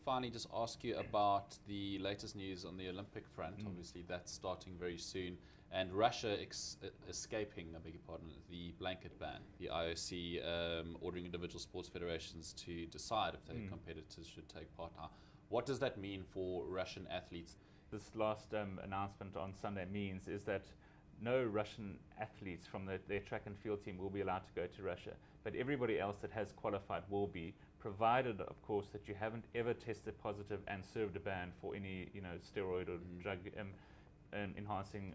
finally just ask you about the latest news on the Olympic front. Obviously, that's starting very soon, and Russia escaping, I beg your pardon, the blanket ban. The IOC ordering individual sports federations to decide if their competitors should take part. Now, what does that mean for Russian athletes? This last announcement on Sunday means is that no Russian athletes from their track and field team will be allowed to go to Russia, but everybody else that has qualified will be, provided, of course, that you haven't ever tested positive and served a ban for any, steroid or drug enhancing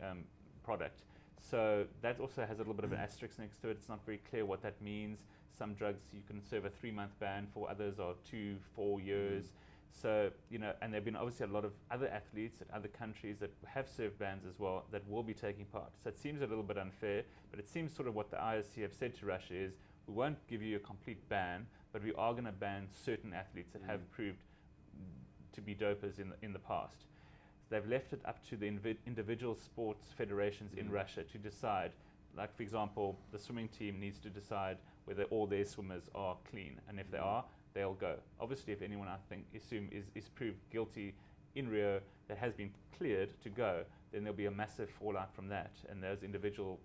product. So that also has a little bit of an asterisk next to it. It's not very clear what that means. Some drugs you can serve a 3-month ban for, others are 2-4 years. So, and there have been obviously a lot of other athletes in other countries that have served bans as well that will be taking part. So it seems a little bit unfair, but it seems sort of what the IOC have said to Russia is, we won't give you a complete ban, but we are going to ban certain athletes that have proved to be dopers in the past. So they've left it up to the individual sports federations in Russia to decide. Like, for example, the swimming team needs to decide whether all their swimmers are clean, and if they are, they'll go. Obviously, if anyone, I think, is proved guilty in Rio that has been cleared to go, then there'll be a massive fallout from that, and those individual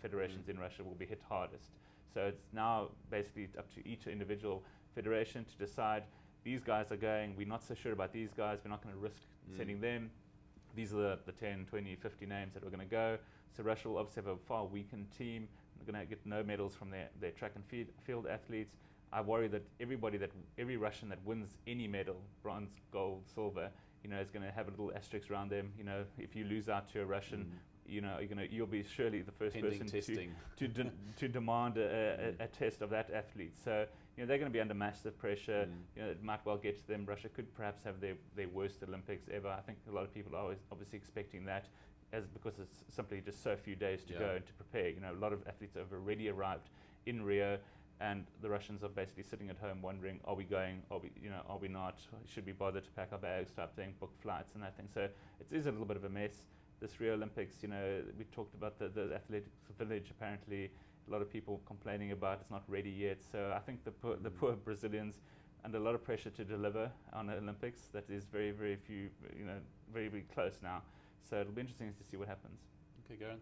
federations in Russia will be hit hardest. So it's now basically up to each individual federation to decide, these guys are going, we're not so sure about these guys, we're not going to risk sending them. These are the 10, 20, 50 names that are going to go. So Russia will obviously have a far weakened team. They're going to get no medals from their track and field athletes. I worry that every Russian that wins any medal, bronze, gold, silver, is going to have a little asterisk around them. If you lose out to a Russian, you'll be surely the first person to demand a test of that athlete. So they're going to be under massive pressure. It might well get to them. Russia could perhaps have their worst Olympics ever. I think a lot of people are obviously expecting that, because it's simply just so few days to go and to prepare. A lot of athletes have already arrived in Rio, and the Russians are basically sitting at home wondering, are we going, are we not, should we bother to pack our bags type thing, book flights and that thing. So it is a little bit of a mess. This Rio Olympics, we talked about the athletics village, apparently a lot of people complaining about it's not ready yet. So I think the poor Brazilians under a lot of pressure to deliver on the Olympics. That is very, very few, very, very close now. So it'll be interesting to see what happens. Okay, Garen.